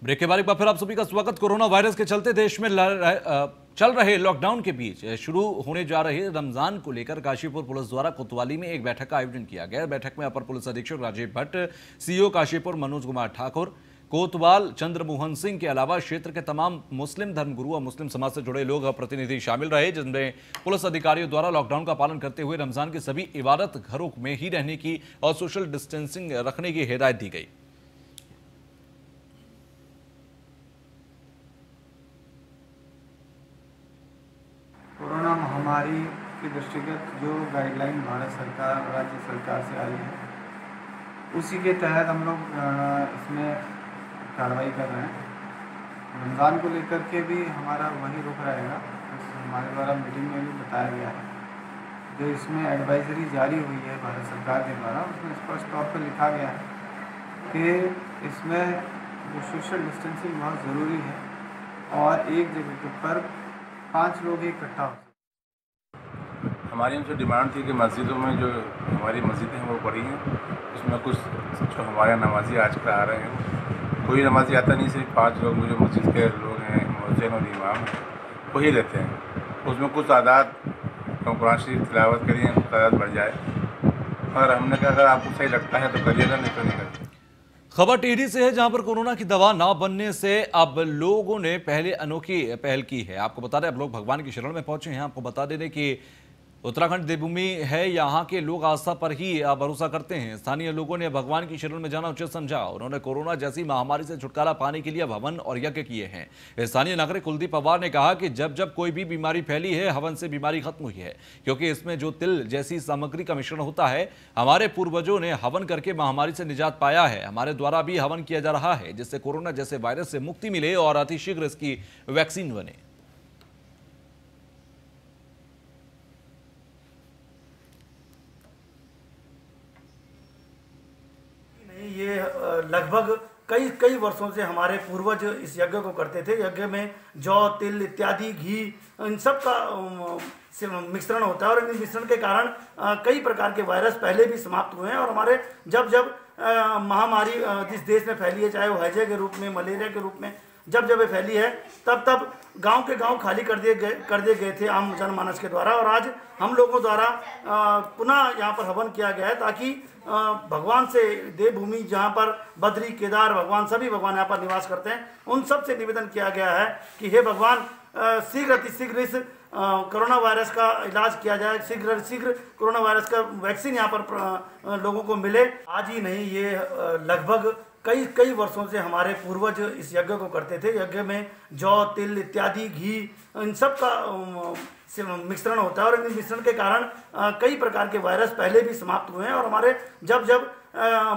Break के बाद एक बार फिर आप सभी का स्वागत। कोरोना वायरस के चलते देश में चल रहे लॉकडाउन के बीच शुरू होने जा रहे रमजान को लेकर काशीपुर पुलिस द्वारा कोतवाली में एक बैठक का आयोजन किया गया। बैठक में अपर पुलिस अधीक्षक राजीव भट्ट, सीओ काशीपुर मनोज कुमार ठाकुर, कोतवाल चंद्रमोहन सिंह के अलावा क्षेत्र के तमाम मुस्लिम धर्मगुरु और मुस्लिम समाज से जुड़े लोग प्रतिनिधि शामिल रहे, जिनमें पुलिस अधिकारियों द्वारा लॉकडाउन का पालन करते हुए रमजान की सभी इबादत घरों में ही रहने की और सोशल डिस्टेंसिंग रखने की हिदायत दी गई। कोरोना महामारी के दृष्टिगत जो गाइडलाइन भारत सरकार राज्य सरकार से आई है, उसी के तहत हम लोग इसमें कार्रवाई कर रहे हैं। रमज़ान को लेकर के भी हमारा वही रुख रहेगा। हमारे द्वारा मीटिंग में भी बताया गया है, जो इसमें एडवाइजरी जारी हुई है भारत सरकार के द्वारा, उसमें स्पष्ट तौर पर लिखा गया है कि इसमें जो सोशल डिस्टेंसिंग बहुत ज़रूरी है और एक जगह पर 5 लोग ही इकट्ठा हो। हमारी उनसे डिमांड थी कि मस्जिदों में जो हमारी मस्जिदें हैं वो बड़ी हैं, उसमें कुछ जो हमारे नमाजी आजकल आ रहे हैं, कोई नमाजी आता नहीं, सिर्फ 5 लोग जो मस्जिद के लोग हैं, मुअज्जिन और इमाम हैं, वही रहते हैं। उसमें कुछ तादाद कुरान शरीफ तिलावत करिए, तादाद बढ़ जाए। और हमने कहा अगर आपको सही लगता है तो करिएगा, नहीं तो नहीं करिए। खबर टिहरी से है, जहां पर कोरोना की दवा ना बनने से अब लोगों ने पहले अनोखी पहल की है। आपको बता दें, अब लोग भगवान की शरण में पहुंचे हैं। आपको बता दें कि उत्तराखंड देवभूमि है, यहाँ के लोग आस्था पर ही भरोसा करते हैं। स्थानीय लोगों ने भगवान की शरण में जाना उचित समझा। उन्होंने कोरोना जैसी महामारी से छुटकारा पाने के लिए हवन और यज्ञ किए हैं। स्थानीय नागरिक कुलदीप पवार ने कहा कि जब जब कोई भी बीमारी फैली है, हवन से बीमारी खत्म हुई है, क्योंकि इसमें जो तिल जैसी सामग्री का मिश्रण होता है। हमारे पूर्वजों ने हवन करके महामारी से निजात पाया है। हमारे द्वारा भी हवन किया जा रहा है, जिससे कोरोना जैसे वायरस से मुक्ति मिले और अतिशीघ्र इसकी वैक्सीन बने। ये लगभग कई कई वर्षों से हमारे पूर्वज इस यज्ञ को करते थे। यज्ञ में जौ, तिल इत्यादि, घी, इन सब का मिश्रण होता है और इन मिश्रण के कारण कई प्रकार के वायरस पहले भी समाप्त हुए हैं। और हमारे जब जब महामारी जिस देश में फैली है, चाहे वो हैजे के रूप में, मलेरिया के रूप में, जब जब ये फैली है, तब तब गांव के गांव खाली कर दिए गए थे आम जनमानस के द्वारा। और आज हम लोगों द्वारा पुनः यहाँ पर हवन किया गया है, ताकि भगवान से देवभूमि, जहाँ पर बद्री, केदार भगवान, सभी भगवान यहाँ पर निवास करते हैं, उन सब से निवेदन किया गया है कि हे भगवान, शीघ्र अतिशीघ्र इस कोरोना वायरस का इलाज किया जाए, शीघ्र कोरोना वायरस का वैक्सीन यहाँ पर लोगों को मिले। आज ही नहीं, ये लगभग कई वर्षों से हमारे पूर्वज इस यज्ञ को करते थे। यज्ञ में जौ, तिल इत्यादि, घी, इन सब का मिश्रण होता है और इन मिश्रण के कारण कई प्रकार के वायरस पहले भी समाप्त हुए हैं। और हमारे जब जब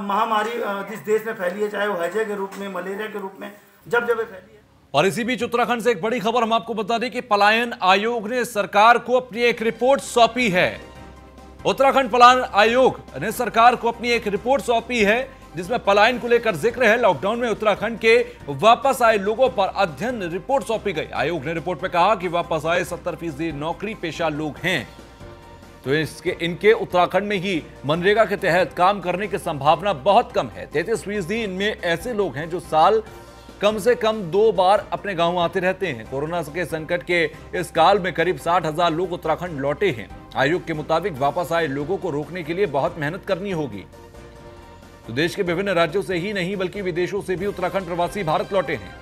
महामारी जिस देश में फैली है, चाहे वो हैजे के रूप में, मलेरिया के रूप में, जब जब ये फैली है। और इसी बीच उत्तराखंड से एक बड़ी खबर हम आपको बता दें कि पलायन आयोग ने सरकार को अपनी एक रिपोर्ट सौंपी है। उत्तराखंड पलायन आयोग ने सरकार को अपनी एक रिपोर्ट सौंपी है, जिसमें पलायन को लेकर जिक्र है। लॉकडाउन में उत्तराखंड के वापस आए लोगों पर अध्ययन रिपोर्ट सौंपी गई। आयोग ने रिपोर्ट में कहा कि वापस आए 70% नौकरी पेशा लोग हैं, तो इनके उत्तराखंड में ही मनरेगा के तहत काम करने की संभावना बहुत कम है। 33% इनमें ऐसे लोग हैं जो साल कम से कम 2 बार अपने गांव आते रहते हैं। कोरोना के संकट के इस काल में करीब 60,000 लोग उत्तराखंड लौटे हैं। आयोग के मुताबिक वापस आए लोगों को रोकने के लिए बहुत मेहनत करनी होगी। तो देश के विभिन्न राज्यों से ही नहीं, बल्कि विदेशों से भी उत्तराखंड प्रवासी भारत लौटे हैं।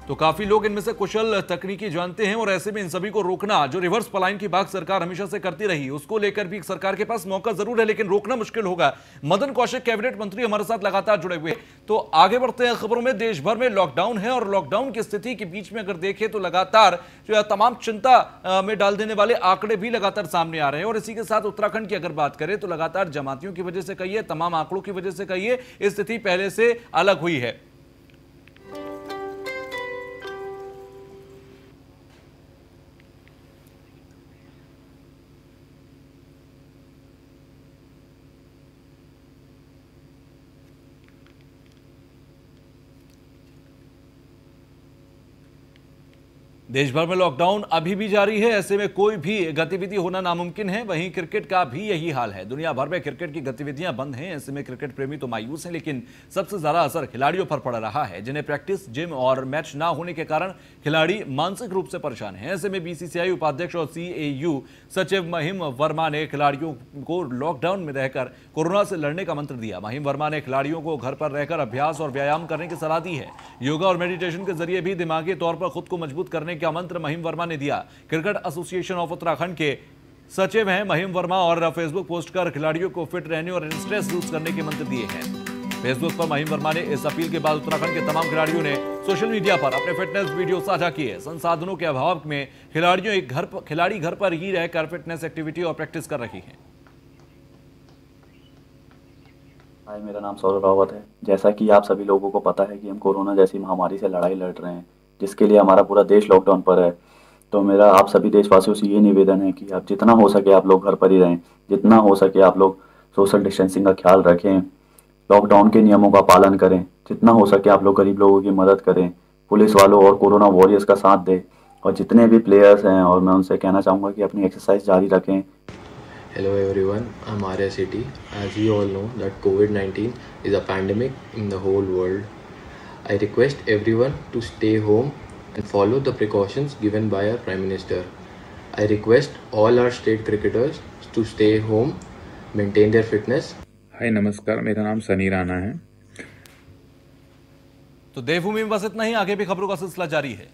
तो काफी लोग इनमें से कुशल तकनीकी जानते हैं और ऐसे में इन सभी को रोकना, जो रिवर्स पलायन की बात सरकार हमेशा से करती रही, उसको लेकर भी सरकार के पास मौका जरूर है, लेकिन रोकना मुश्किल होगा। मदन कौशिक कैबिनेट मंत्री हमारे साथ लगातार जुड़े हुए। तो आगे बढ़ते हैं खबरों में। देश भर में लॉकडाउन है और लॉकडाउन की स्थिति के बीच में अगर देखें तो लगातार जो तमाम चिंता में डाल देने वाले आंकड़े भी लगातार सामने आ रहे हैं। और इसी के साथ उत्तराखंड की अगर बात करें तो लगातार जमातियों की वजह से कहिए, तमाम आंकड़ों की वजह से कहिए, स्थिति पहले से अलग हुई है। देश भर में लॉकडाउन अभी भी जारी है, ऐसे में कोई भी गतिविधि होना नामुमकिन है। वहीं क्रिकेट का भी यही हाल है। दुनिया भर में क्रिकेट की गतिविधियां बंद हैं। ऐसे में क्रिकेट प्रेमी तो मायूस हैं, लेकिन सबसे ज्यादा असर खिलाड़ियों पर पड़ रहा है, जिन्हें प्रैक्टिस, जिम और मैच ना होने के कारण खिलाड़ी मानसिक रूप से परेशान हैं। ऐसे में बीसीसीआई उपाध्यक्ष और CAU सचिव महिम वर्मा ने खिलाड़ियों को लॉकडाउन में रहकर कोरोना से लड़ने का मंत्र दिया। महिम वर्मा ने खिलाड़ियों को घर पर रहकर अभ्यास और व्यायाम करने की सलाह दी है। योगा और मेडिटेशन के जरिए भी दिमागी तौर पर खुद को मजबूत करने का मंत्र महिम वर्मा ने दिया। क्रिकेट एसोसिएशन ऑफ उत्तराखंड के सचिव हैं महिम वर्मा और फेसबुक पोस्ट कर खिलाड़ियों को फिट रहने और स्ट्रेस लूज करने के मंत्र दिए हैं। फेसबुक पर महिम वर्मा ने इस अपील के बाद उत्तराखंड के तमाम खिलाड़ियों ने सोशल मीडिया पर अपने फिटनेस वीडियो साझा किए। संसाधनों के अभाव में खिलाड़ी घर पर ही रहकर फिटनेस एक्टिविटी और प्रैक्टिस कर रही हैं। हाय, मेरा नाम सौरभ रावत है। जैसा कि आप सभी लोगों को पता है कि हम कोरोना जैसी महामारी से लड़ाई लड़ रहे हैं, जिसके लिए हमारा पूरा देश लॉकडाउन पर है। तो मेरा आप सभी देशवासियों से ये निवेदन है कि आप जितना हो सके आप लोग घर पर ही रहें, जितना हो सके आप लोग सोशल डिस्टेंसिंग का ख्याल रखें, लॉकडाउन के नियमों का पालन करें, जितना हो सके आप लोग गरीब लोगों की मदद करें, पुलिस वालों और कोरोना वॉरियर्स का साथ दें, और जितने भी प्लेयर्स हैं और मैं उनसे कहना चाहूँगा कि अपनी एक्सरसाइज जारी रखें। Hello everyone, I'm Arya City. As we all know that COVID-19 is a pandemic in the whole world. I request everyone to stay home and follow the precautions given by our Prime Minister. I request all our state cricketers to stay home, maintain their fitness. हाय नमस्कार, मेरा नाम सनी राणा है। तो देवभूमि में बस इतना ही। आगे भी खबरों का सिलसिला जारी है।